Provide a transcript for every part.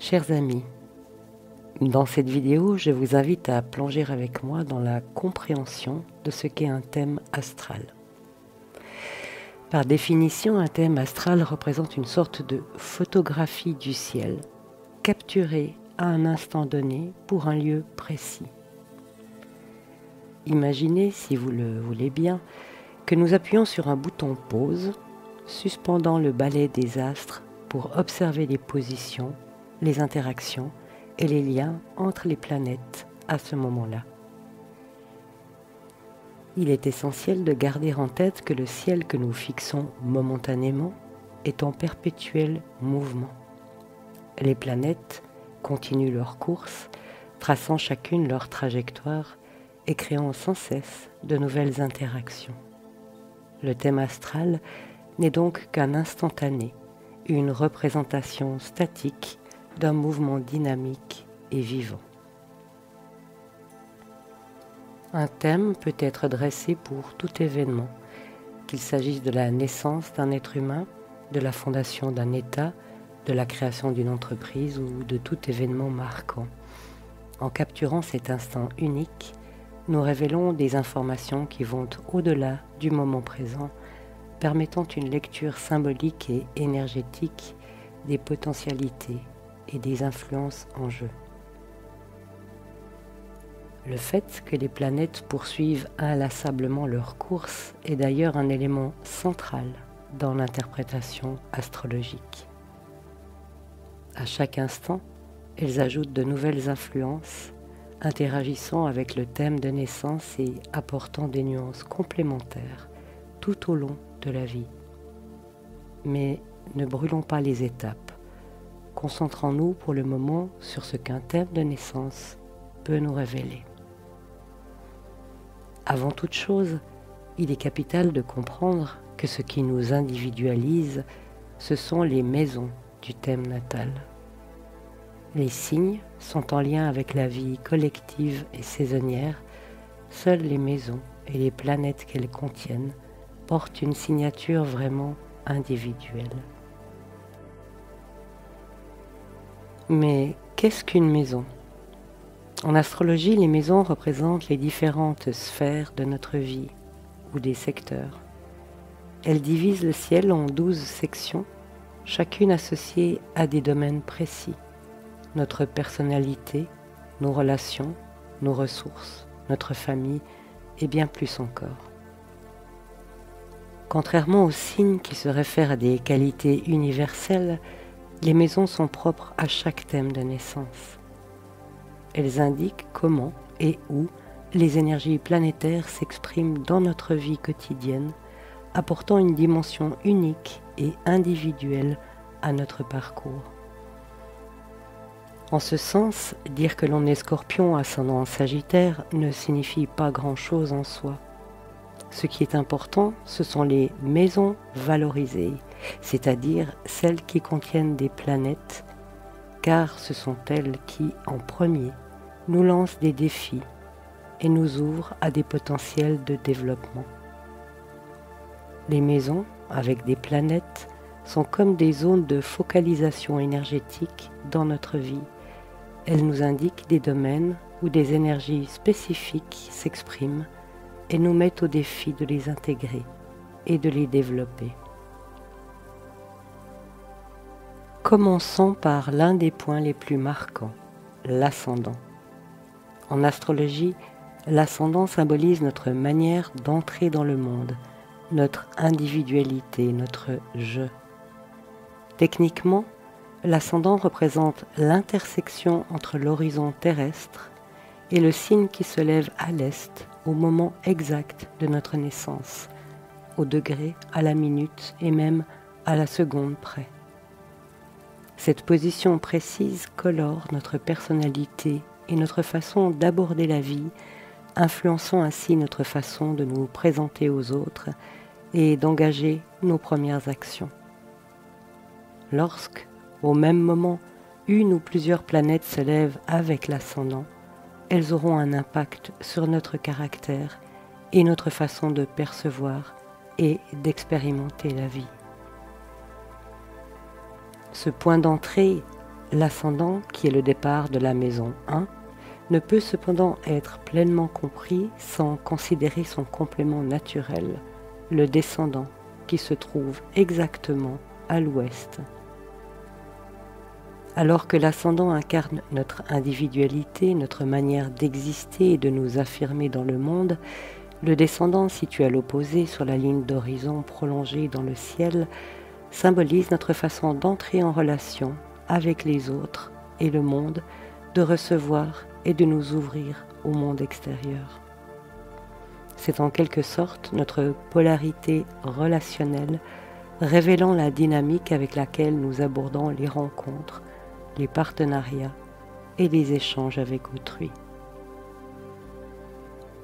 Chers amis, dans cette vidéo, je vous invite à plonger avec moi dans la compréhension de ce qu'est un thème astral. Par définition, un thème astral représente une sorte de photographie du ciel, capturée à un instant donné pour un lieu précis. Imaginez, si vous le voulez bien, que nous appuyons sur un bouton pause, suspendant le balai des astres pour observer les positions, les interactions et les liens entre les planètes à ce moment-là. Il est essentiel de garder en tête que le ciel que nous fixons momentanément est en perpétuel mouvement. Les planètes continuent leur course, traçant chacune leur trajectoire et créant sans cesse de nouvelles interactions. Le thème astral n'est donc qu'un instantané, une représentation statique d'un mouvement dynamique et vivant. Un thème peut être dressé pour tout événement, qu'il s'agisse de la naissance d'un être humain, de la fondation d'un État, de la création d'une entreprise ou de tout événement marquant. En capturant cet instant unique, nous révélons des informations qui vont au-delà du moment présent, permettant une lecture symbolique et énergétique des potentialités et des influences en jeu. Le fait que les planètes poursuivent inlassablement leur course est d'ailleurs un élément central dans l'interprétation astrologique. À chaque instant, elles ajoutent de nouvelles influences, interagissant avec le thème de naissance et apportant des nuances complémentaires tout au long de la vie. Mais ne brûlons pas les étapes. Concentrons-nous pour le moment sur ce qu'un thème de naissance peut nous révéler. Avant toute chose, il est capital de comprendre que ce qui nous individualise, ce sont les maisons du thème natal. Les signes sont en lien avec la vie collective et saisonnière. Seules les maisons et les planètes qu'elles contiennent portent une signature vraiment individuelle. Mais qu'est-ce qu'une maison ? En astrologie, les maisons représentent les différentes sphères de notre vie ou des secteurs. Elles divisent le ciel en 12 sections, chacune associée à des domaines précis. Notre personnalité, nos relations, nos ressources, notre famille et bien plus encore. Contrairement aux signes qui se réfèrent à des qualités universelles, les maisons sont propres à chaque thème de naissance. Elles indiquent comment et où les énergies planétaires s'expriment dans notre vie quotidienne, apportant une dimension unique et individuelle à notre parcours. En ce sens, dire que l'on est Scorpion ascendant Sagittaire ne signifie pas grand-chose en soi. Ce qui est important, ce sont les maisons valorisées, c'est-à-dire celles qui contiennent des planètes, car ce sont elles qui, en premier, nous lancent des défis et nous ouvrent à des potentiels de développement. Les maisons, avec des planètes, sont comme des zones de focalisation énergétique dans notre vie. Elles nous indiquent des domaines où des énergies spécifiques s'expriment et nous mettent au défi de les intégrer et de les développer. Commençons par l'un des points les plus marquants, l'ascendant. En astrologie, l'ascendant symbolise notre manière d'entrer dans le monde, notre individualité, notre « je ». Techniquement, l'ascendant représente l'intersection entre l'horizon terrestre et le signe qui se lève à l'est au moment exact de notre naissance, au degré, à la minute et même à la seconde près. Cette position précise colore notre personnalité et notre façon d'aborder la vie, influençant ainsi notre façon de nous présenter aux autres et d'engager nos premières actions. Lorsque, au même moment, une ou plusieurs planètes se lèvent avec l'ascendant, elles auront un impact sur notre caractère et notre façon de percevoir et d'expérimenter la vie. Ce point d'entrée L'ascendant, qui est le départ de la maison 1, ne peut cependant être pleinement compris sans considérer son complément naturel, le descendant, qui se trouve exactement à l'ouest. Alors que l'ascendant incarne notre individualité, notre manière d'exister et de nous affirmer dans le monde, le descendant, situé à l'opposé sur la ligne d'horizon prolongée dans le ciel, symbolise notre façon d'entrer en relation avec les autres et le monde, de recevoir et de nous ouvrir au monde extérieur. C'est en quelque sorte notre polarité relationnelle, révélant la dynamique avec laquelle nous abordons les rencontres, les partenariats et les échanges avec autrui.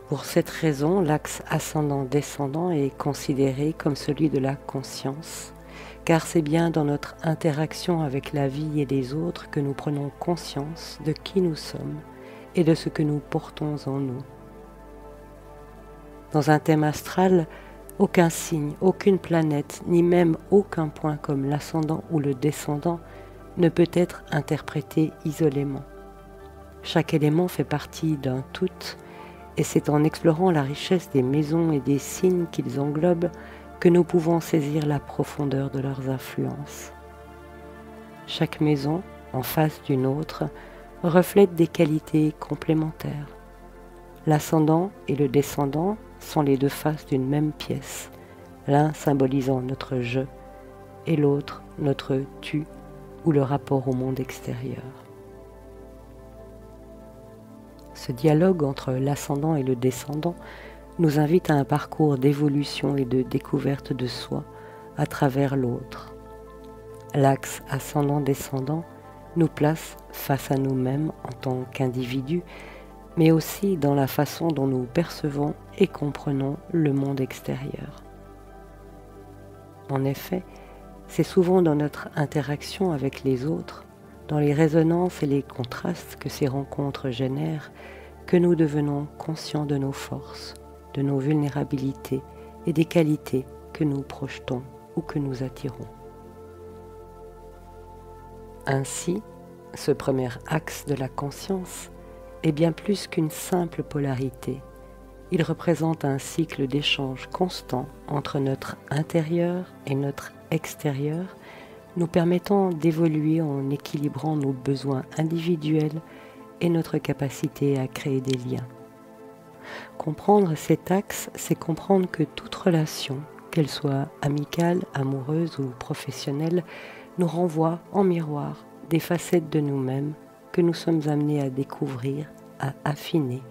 Pour cette raison, l'axe ascendant-descendant est considéré comme celui de la conscience, car c'est bien dans notre interaction avec la vie et les autres que nous prenons conscience de qui nous sommes et de ce que nous portons en nous. Dans un thème astral, aucun signe, aucune planète, ni même aucun point comme l'ascendant ou le descendant ne peut être interprété isolément. Chaque élément fait partie d'un tout, et c'est en explorant la richesse des maisons et des signes qu'ils englobent que nous pouvons saisir la profondeur de leurs influences. Chaque maison, en face d'une autre, reflète des qualités complémentaires. L'ascendant et le descendant sont les deux faces d'une même pièce, l'un symbolisant notre je et l'autre notre tu ou le rapport au monde extérieur. Ce dialogue entre l'ascendant et le descendant nous invite à un parcours d'évolution et de découverte de soi à travers l'autre. L'axe ascendant-descendant nous place face à nous-mêmes en tant qu'individus, mais aussi dans la façon dont nous percevons et comprenons le monde extérieur. En effet, c'est souvent dans notre interaction avec les autres, dans les résonances et les contrastes que ces rencontres génèrent, que nous devenons conscients de nos forces, de nos vulnérabilités et des qualités que nous projetons ou que nous attirons. Ainsi, ce premier axe de la conscience est bien plus qu'une simple polarité. Il représente un cycle d'échange constant entre notre intérieur et notre extérieur, nous permettant d'évoluer en équilibrant nos besoins individuels et notre capacité à créer des liens. Comprendre cet axe, c'est comprendre que toute relation, qu'elle soit amicale, amoureuse ou professionnelle, nous renvoie en miroir des facettes de nous-mêmes que nous sommes amenés à découvrir, à affiner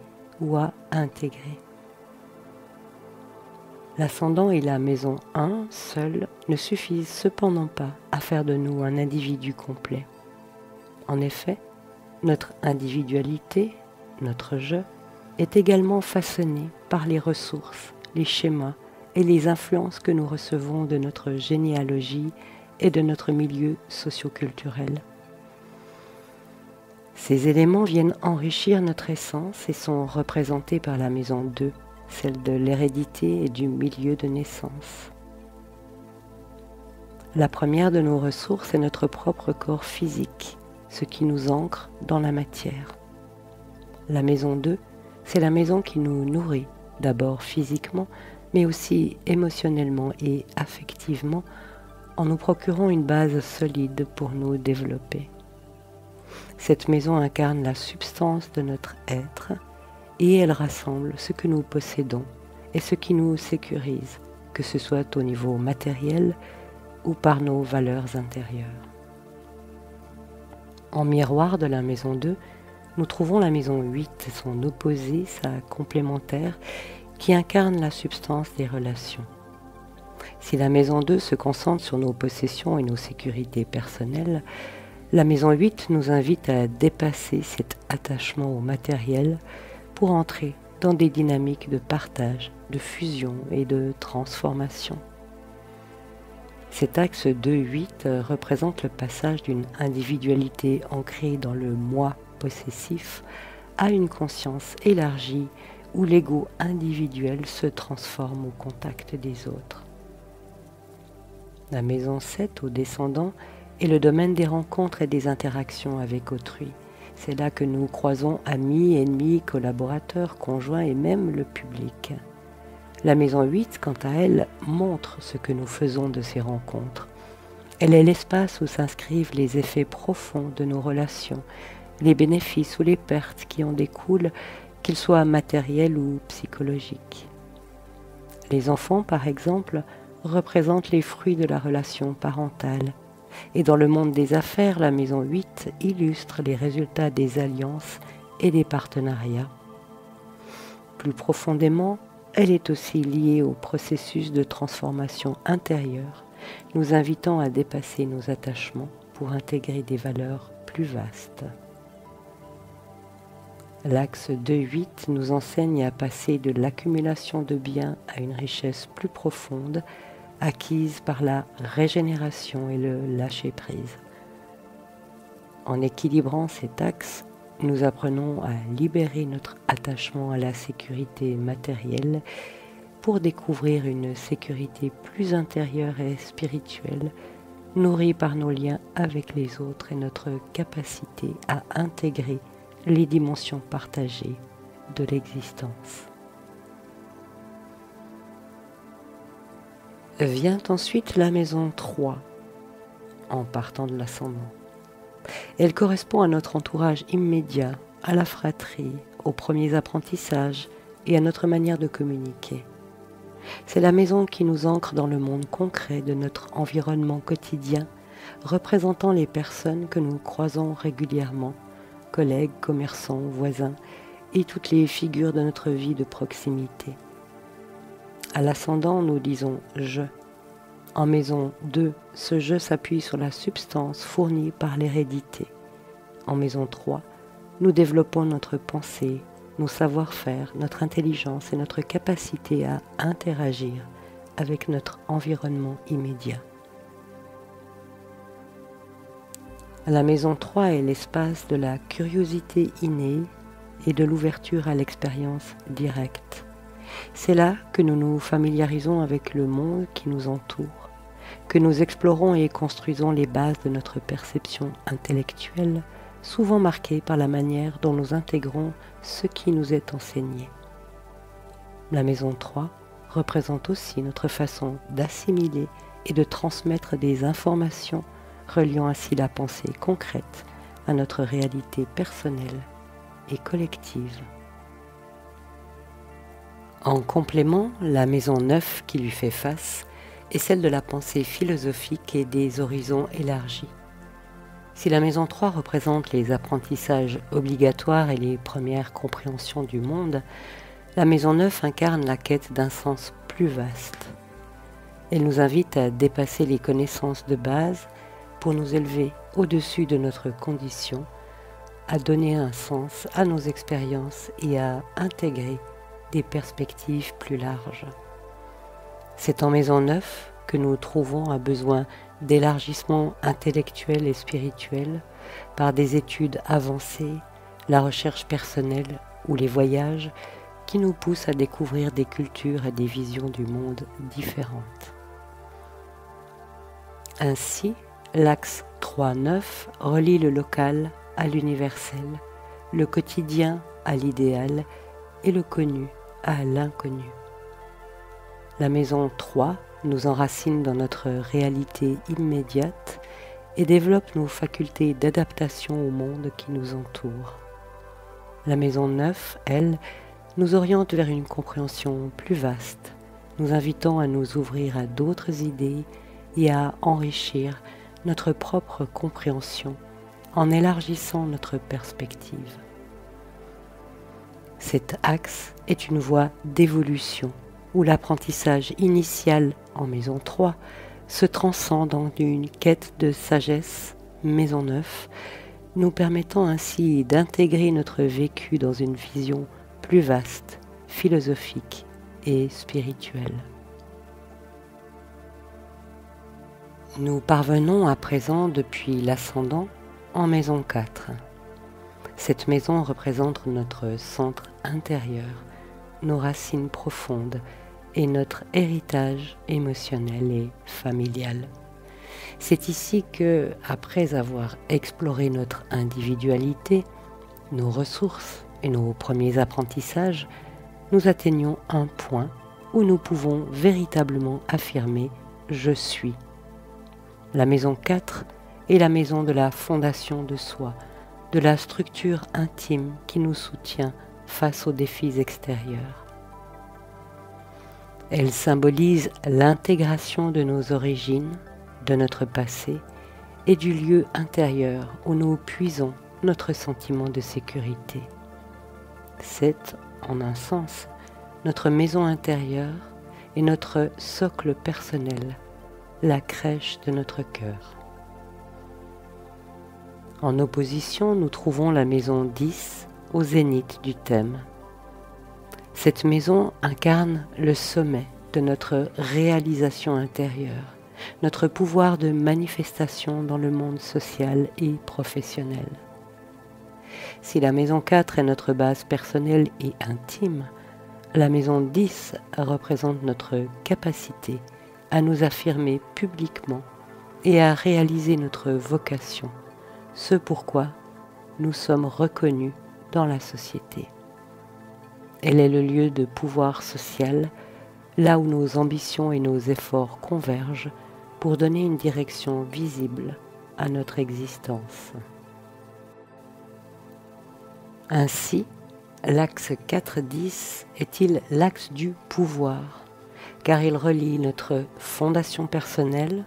ou à intégrer. L'ascendant et la maison 1, seuls, ne suffisent cependant pas à faire de nous un individu complet. En effet, notre individualité, notre je, est également façonnée par les ressources, les schémas et les influences que nous recevons de notre généalogie et de notre milieu socio-culturel. Ces éléments viennent enrichir notre essence et sont représentés par la maison 2, celle de l'hérédité et du milieu de naissance. La première de nos ressources est notre propre corps physique, ce qui nous ancre dans la matière. La maison 2, c'est la maison qui nous nourrit, d'abord physiquement, mais aussi émotionnellement et affectivement, en nous procurant une base solide pour nous développer. Cette maison incarne la substance de notre être et elle rassemble ce que nous possédons et ce qui nous sécurise, que ce soit au niveau matériel ou par nos valeurs intérieures. En miroir de la maison 2, nous trouvons la maison 8, son opposé, sa complémentaire, qui incarne la substance des relations. Si la maison 2 se concentre sur nos possessions et nos sécurités personnelles, la maison 8 nous invite à dépasser cet attachement au matériel pour entrer dans des dynamiques de partage, de fusion et de transformation. Cet axe 2-8 représente le passage d'une individualité ancrée dans le moi possessif à une conscience élargie où l'ego individuel se transforme au contact des autres. La maison 7 au descendant est le domaine des rencontres et des interactions avec autrui. C'est là que nous croisons amis, ennemis, collaborateurs, conjoints et même le public. La maison 8, quant à elle, montre ce que nous faisons de ces rencontres. Elle est l'espace où s'inscrivent les effets profonds de nos relations, les bénéfices ou les pertes qui en découlent, qu'ils soient matériels ou psychologiques. Les enfants, par exemple, représentent les fruits de la relation parentale. Et dans le monde des affaires, la maison 8 illustre les résultats des alliances et des partenariats. Plus profondément, elle est aussi liée au processus de transformation intérieure, nous invitant à dépasser nos attachements pour intégrer des valeurs plus vastes. L'axe 2-8 nous enseigne à passer de l'accumulation de biens à une richesse plus profonde, acquise par la régénération et le lâcher-prise. En équilibrant cet axe, nous apprenons à libérer notre attachement à la sécurité matérielle pour découvrir une sécurité plus intérieure et spirituelle, nourrie par nos liens avec les autres et notre capacité à intégrer les dimensions partagées de l'existence. Vient ensuite la maison 3, en partant de l'ascendant. Elle correspond à notre entourage immédiat, à la fratrie, aux premiers apprentissages et à notre manière de communiquer. C'est la maison qui nous ancre dans le monde concret de notre environnement quotidien, représentant les personnes que nous croisons régulièrement, collègues, commerçants, voisins et toutes les figures de notre vie de proximité. À l'ascendant, nous disons « je ». En maison 2, ce je s'appuie sur la substance fournie par l'hérédité. En maison 3, nous développons notre pensée, nos savoir-faire, notre intelligence et notre capacité à interagir avec notre environnement immédiat. La maison 3 est l'espace de la curiosité innée et de l'ouverture à l'expérience directe. C'est là que nous nous familiarisons avec le monde qui nous entoure, que nous explorons et construisons les bases de notre perception intellectuelle, souvent marquée par la manière dont nous intégrons ce qui nous est enseigné. La maison 3 représente aussi notre façon d'assimiler et de transmettre des informations, reliant ainsi la pensée concrète à notre réalité personnelle et collective. En complément, la maison 9 qui lui fait face est celle de la pensée philosophique et des horizons élargis. Si la maison 3 représente les apprentissages obligatoires et les premières compréhensions du monde, la maison 9 incarne la quête d'un sens plus vaste. Elle nous invite à dépasser les connaissances de base pour nous élever au-dessus de notre condition, à donner un sens à nos expériences et à intégrer des perspectives plus larges. C'est en maison 9 que nous trouvons un besoin d'élargissement intellectuel et spirituel par des études avancées, la recherche personnelle ou les voyages qui nous poussent à découvrir des cultures et des visions du monde différentes. Ainsi, l'axe 3-9 relie le local à l'universel, le quotidien à l'idéal et le connu à l'inconnu. La maison 3 nous enracine dans notre réalité immédiate et développe nos facultés d'adaptation au monde qui nous entoure. La maison 9, elle, nous oriente vers une compréhension plus vaste, nous invitant à nous ouvrir à d'autres idées et à enrichir notre propre compréhension en élargissant notre perspective. Cet axe est une voie d'évolution où l'apprentissage initial en maison 3 se transcende en une quête de sagesse, maison 9, nous permettant ainsi d'intégrer notre vécu dans une vision plus vaste, philosophique et spirituelle. Nous parvenons à présent depuis l'ascendant en maison 4. Cette maison représente notre centre intérieur, nos racines profondes et notre héritage émotionnel et familial. C'est ici que, après avoir exploré notre individualité, nos ressources et nos premiers apprentissages, nous atteignons un point où nous pouvons véritablement affirmer « je suis ». La maison 4 est la maison de la fondation de soi, de la structure intime qui nous soutient face aux défis extérieurs. Elle symbolise l'intégration de nos origines, de notre passé et du lieu intérieur où nous puisons notre sentiment de sécurité. C'est, en un sens, notre maison intérieure et notre socle personnel, la crèche de notre cœur. En opposition, nous trouvons la maison 10 au zénith du thème. Cette maison incarne le sommet de notre réalisation intérieure, notre pouvoir de manifestation dans le monde social et professionnel. Si la maison 4 est notre base personnelle et intime, la maison 10 représente notre capacité à nous affirmer publiquement et à réaliser notre vocation, ce pourquoi nous sommes reconnus dans la société. Elle est le lieu de pouvoir social, là où nos ambitions et nos efforts convergent pour donner une direction visible à notre existence. Ainsi, l'axe 4-10 est-il l'axe du pouvoir, car il relie notre fondation personnelle,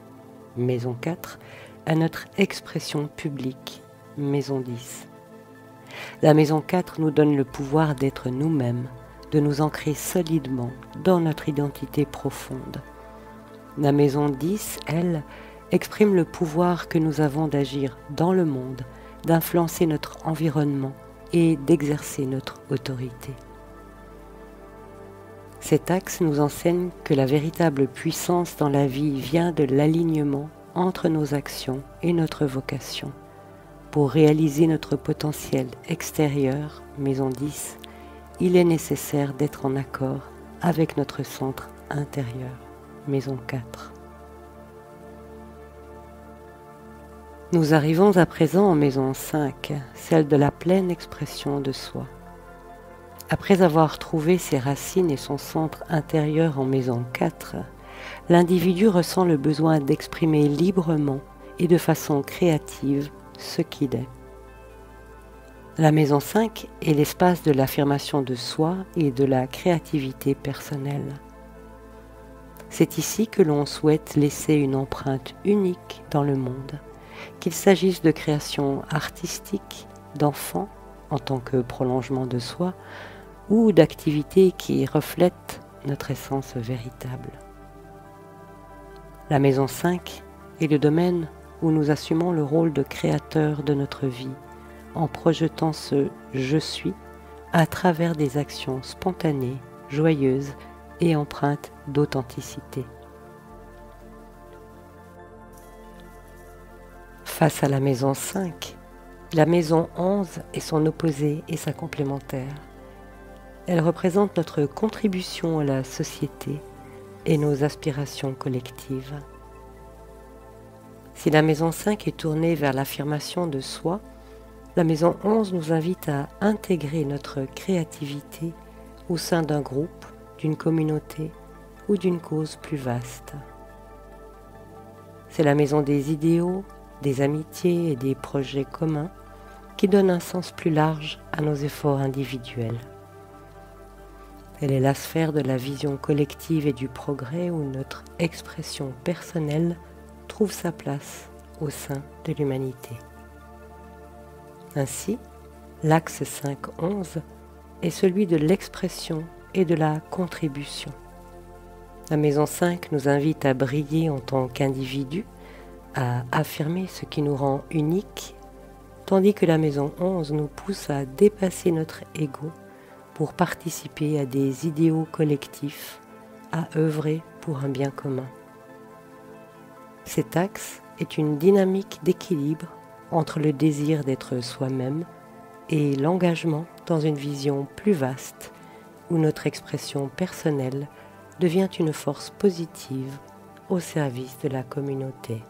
maison 4, à notre expression publique, maison 10. La maison 4 nous donne le pouvoir d'être nous-mêmes, de nous ancrer solidement dans notre identité profonde. La maison 10, elle, exprime le pouvoir que nous avons d'agir dans le monde, d'influencer notre environnement et d'exercer notre autorité. Cet axe nous enseigne que la véritable puissance dans la vie vient de l'alignement entre nos actions et notre vocation. Pour réaliser notre potentiel extérieur, maison 10, il est nécessaire d'être en accord avec notre centre intérieur, maison 4. Nous arrivons à présent en maison 5, celle de la pleine expression de soi. Après avoir trouvé ses racines et son centre intérieur en maison 4, l'individu ressent le besoin d'exprimer librement et de façon créative ce qu'il est. La maison 5 est l'espace de l'affirmation de soi et de la créativité personnelle. C'est ici que l'on souhaite laisser une empreinte unique dans le monde, qu'il s'agisse de création artistique, d'enfants en tant que prolongement de soi, ou d'activités qui reflètent notre essence véritable. La maison 5 est le domaine où nous assumons le rôle de créateur de notre vie, en projetant ce « je suis » à travers des actions spontanées, joyeuses et empreintes d'authenticité. Face à la maison 5, la maison 11 est son opposé et sa complémentaire. Elle représente notre contribution à la société et nos aspirations collectives. Si la maison 5 est tournée vers l'affirmation de soi, la maison 11 nous invite à intégrer notre créativité au sein d'un groupe, d'une communauté ou d'une cause plus vaste. C'est la maison des idéaux, des amitiés et des projets communs qui donne un sens plus large à nos efforts individuels. Elle est la sphère de la vision collective et du progrès où notre expression personnelle trouve sa place au sein de l'humanité. Ainsi, l'axe 5-11 est celui de l'expression et de la contribution. La maison 5 nous invite à briller en tant qu'individu, à affirmer ce qui nous rend uniques, tandis que la maison 11 nous pousse à dépasser notre ego pour participer à des idéaux collectifs, à œuvrer pour un bien commun. Cet axe est une dynamique d'équilibre entre le désir d'être soi-même et l'engagement dans une vision plus vaste où notre expression personnelle devient une force positive au service de la communauté.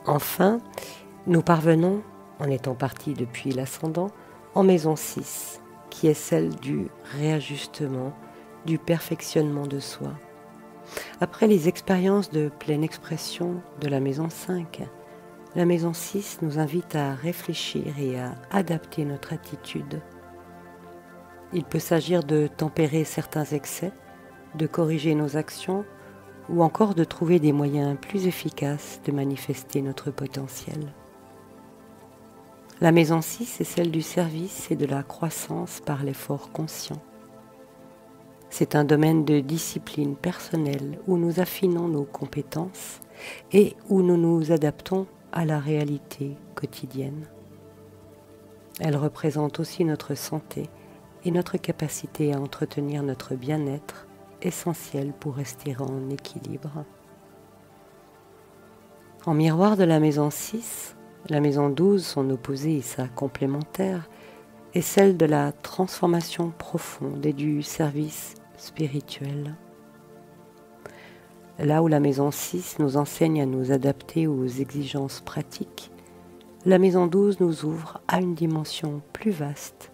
Enfin, nous parvenons, en étant partis depuis l'ascendant, en maison 6, qui est celle du réajustement, du perfectionnement de soi. Après les expériences de pleine expression de la maison 5, la maison 6 nous invite à réfléchir et à adapter notre attitude. Il peut s'agir de tempérer certains excès, de corriger nos actions ou encore de trouver des moyens plus efficaces de manifester notre potentiel. La maison 6 est celle du service et de la croissance par l'effort conscient. C'est un domaine de discipline personnelle où nous affinons nos compétences et où nous nous adaptons à la réalité quotidienne. Elle représente aussi notre santé et notre capacité à entretenir notre bien-être, essentiel pour rester en équilibre. En miroir de la maison 6, la maison 12, son opposé et sa complémentaire, est celle de la transformation profonde et du service spirituel. Là où la maison 6 nous enseigne à nous adapter aux exigences pratiques, la maison 12 nous ouvre à une dimension plus vaste,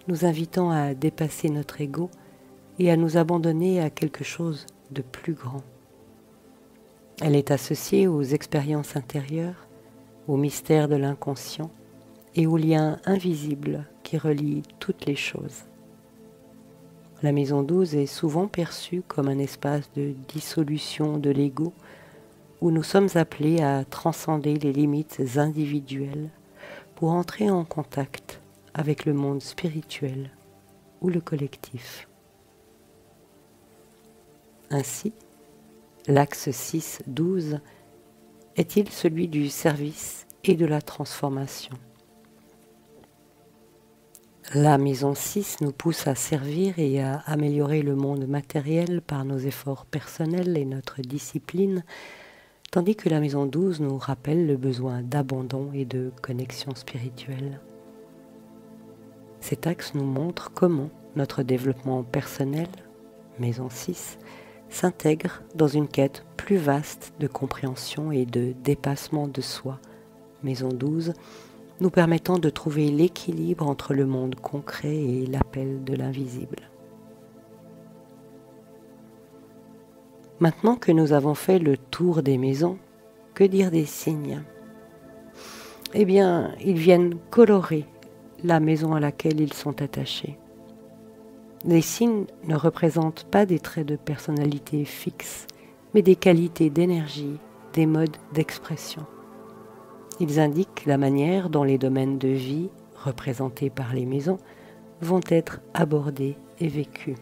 nous invitant à dépasser notre ego et à nous abandonner à quelque chose de plus grand. Elle est associée aux expériences intérieures, au mystère de l'inconscient et aux liens invisibles qui relient toutes les choses. La maison 12 est souvent perçue comme un espace de dissolution de l'ego où nous sommes appelés à transcender les limites individuelles pour entrer en contact avec le monde spirituel ou le collectif. Ainsi, l'axe 6-12 est-il celui du service et de la transformation? La maison 6 nous pousse à servir et à améliorer le monde matériel par nos efforts personnels et notre discipline, tandis que la maison 12 nous rappelle le besoin d'abandon et de connexion spirituelle. Cet axe nous montre comment notre développement personnel, maison 6, s'intègre dans une quête plus vaste de compréhension et de dépassement de soi, maison 12, nous permettant de trouver l'équilibre entre le monde concret et l'appel de l'invisible. Maintenant que nous avons fait le tour des maisons, que dire des signes? Eh bien, ils viennent colorer la maison à laquelle ils sont attachés. Les signes ne représentent pas des traits de personnalité fixes, mais des qualités d'énergie, des modes d'expression. Ils indiquent la manière dont les domaines de vie, représentés par les maisons, vont être abordés et vécus.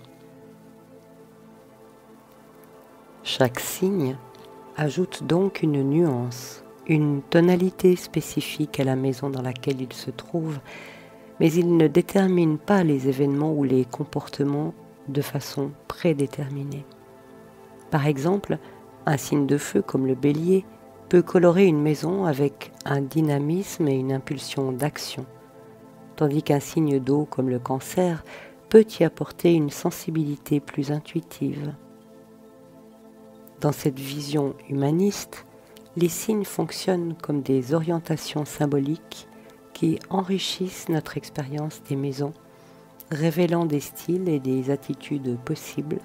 Chaque signe ajoute donc une nuance, une tonalité spécifique à la maison dans laquelle il se trouve, mais il ne détermine pas les événements ou les comportements de façon prédéterminée. Par exemple, un signe de feu comme le bélier peut colorer une maison avec un dynamisme et une impulsion d'action, tandis qu'un signe d'eau comme le cancer peut y apporter une sensibilité plus intuitive. Dans cette vision humaniste, les signes fonctionnent comme des orientations symboliques qui enrichissent notre expérience des maisons, révélant des styles et des attitudes possibles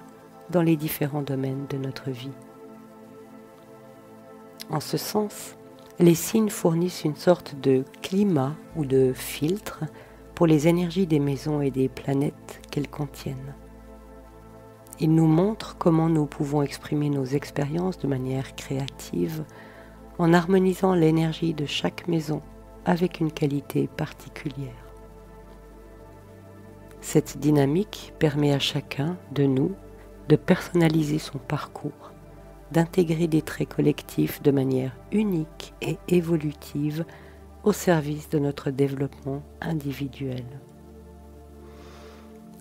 dans les différents domaines de notre vie. En ce sens, les signes fournissent une sorte de climat ou de filtre pour les énergies des maisons et des planètes qu'elles contiennent. Ils nous montrent comment nous pouvons exprimer nos expériences de manière créative en harmonisant l'énergie de chaque maison avec une qualité particulière. Cette dynamique permet à chacun de nous de personnaliser son parcours, d'intégrer des traits collectifs de manière unique et évolutive au service de notre développement individuel.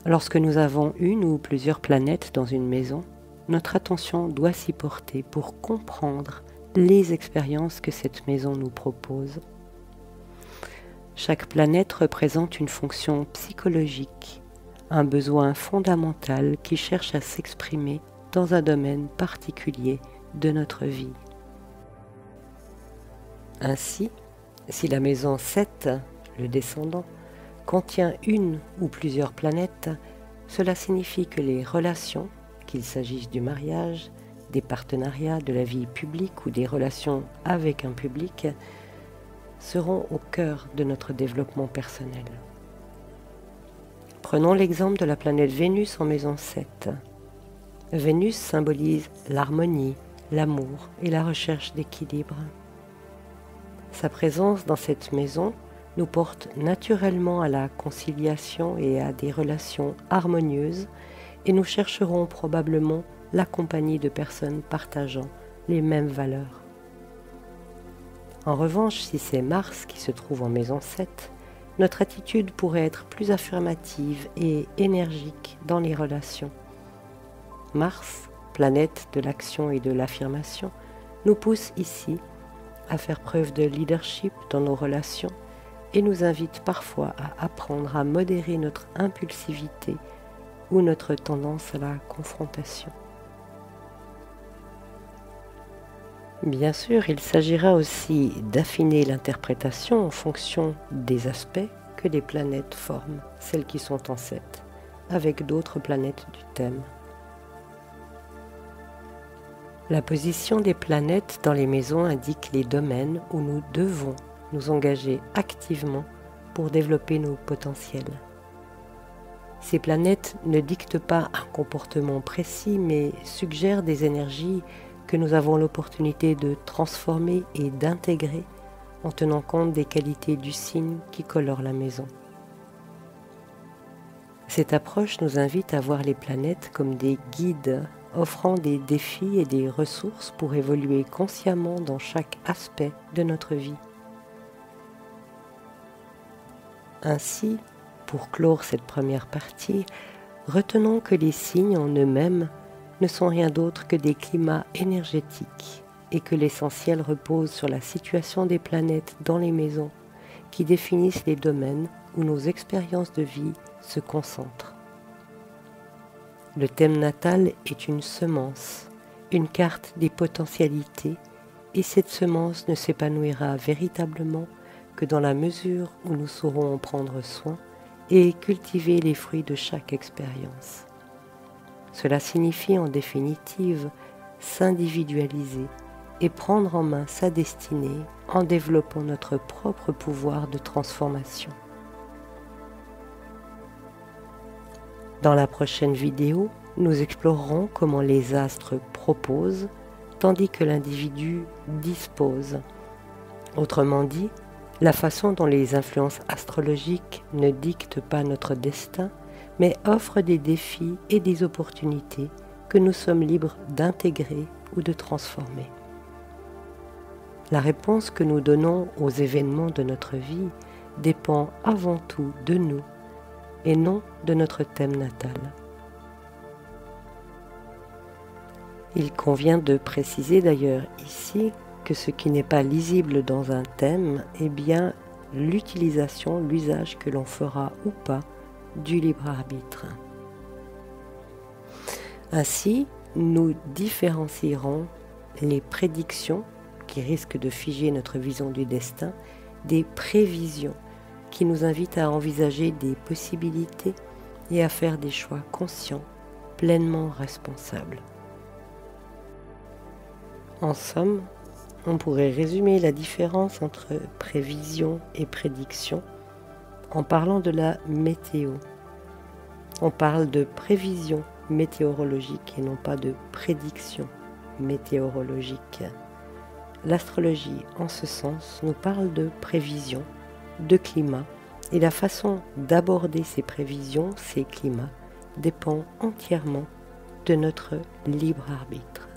Lorsque nous avons une ou plusieurs planètes dans une maison, notre attention doit s'y porter pour comprendre les expériences que cette maison nous propose. Chaque planète représente une fonction psychologique, un besoin fondamental qui cherche à s'exprimer dans un domaine particulier de notre vie. Ainsi, si la maison 7, le descendant, contient une ou plusieurs planètes, cela signifie que les relations, qu'il s'agisse du mariage, des partenariats, de la vie publique ou des relations avec un public, seront au cœur de notre développement personnel. Prenons l'exemple de la planète Vénus en maison 7. Vénus symbolise l'harmonie, l'amour et la recherche d'équilibre. Sa présence dans cette maison nous porte naturellement à la conciliation et à des relations harmonieuses, et nous chercherons probablement la compagnie de personnes partageant les mêmes valeurs. En revanche, si c'est Mars qui se trouve en maison 7, notre attitude pourrait être plus affirmative et énergique dans les relations. Mars, planète de l'action et de l'affirmation, nous pousse ici à faire preuve de leadership dans nos relations et nous invite parfois à apprendre à modérer notre impulsivité ou notre tendance à la confrontation. Bien sûr, il s'agira aussi d'affiner l'interprétation en fonction des aspects que les planètes forment, celles qui sont en 7, avec d'autres planètes du thème. La position des planètes dans les maisons indique les domaines où nous devons nous engager activement pour développer nos potentiels. Ces planètes ne dictent pas un comportement précis, mais suggèrent des énergies que nous avons l'opportunité de transformer et d'intégrer en tenant compte des qualités du signe qui colore la maison. Cette approche nous invite à voir les planètes comme des guides offrant des défis et des ressources pour évoluer consciemment dans chaque aspect de notre vie. Ainsi, pour clore cette première partie, retenons que les signes en eux-mêmes ne sont rien d'autre que des climats énergétiques et que l'essentiel repose sur la situation des planètes dans les maisons qui définissent les domaines où nos expériences de vie se concentrent. Le thème natal est une semence, une carte des potentialités, et cette semence ne s'épanouira véritablement que dans la mesure où nous saurons en prendre soin et cultiver les fruits de chaque expérience. Cela signifie en définitive s'individualiser et prendre en main sa destinée en développant notre propre pouvoir de transformation. Dans la prochaine vidéo, nous explorerons comment les astres proposent, tandis que l'individu dispose. Autrement dit, la façon dont les influences astrologiques ne dictent pas notre destin, mais offrent des défis et des opportunités que nous sommes libres d'intégrer ou de transformer. La réponse que nous donnons aux événements de notre vie dépend avant tout de nous et non de notre thème natal. Il convient de préciser d'ailleurs ici que ce qui n'est pas lisible dans un thème est bien l'utilisation, l'usage que l'on fera ou pas du libre arbitre. Ainsi, nous différencierons les prédictions qui risquent de figer notre vision du destin des prévisions qui nous invitent à envisager des possibilités et à faire des choix conscients, pleinement responsables. En somme, on pourrait résumer la différence entre prévision et prédiction en parlant de la météo. On parle de prévision météorologique et non pas de prédiction météorologique. L'astrologie, en ce sens, nous parle de prévision, de climat, et la façon d'aborder ces prévisions, ces climats, dépend entièrement de notre libre arbitre.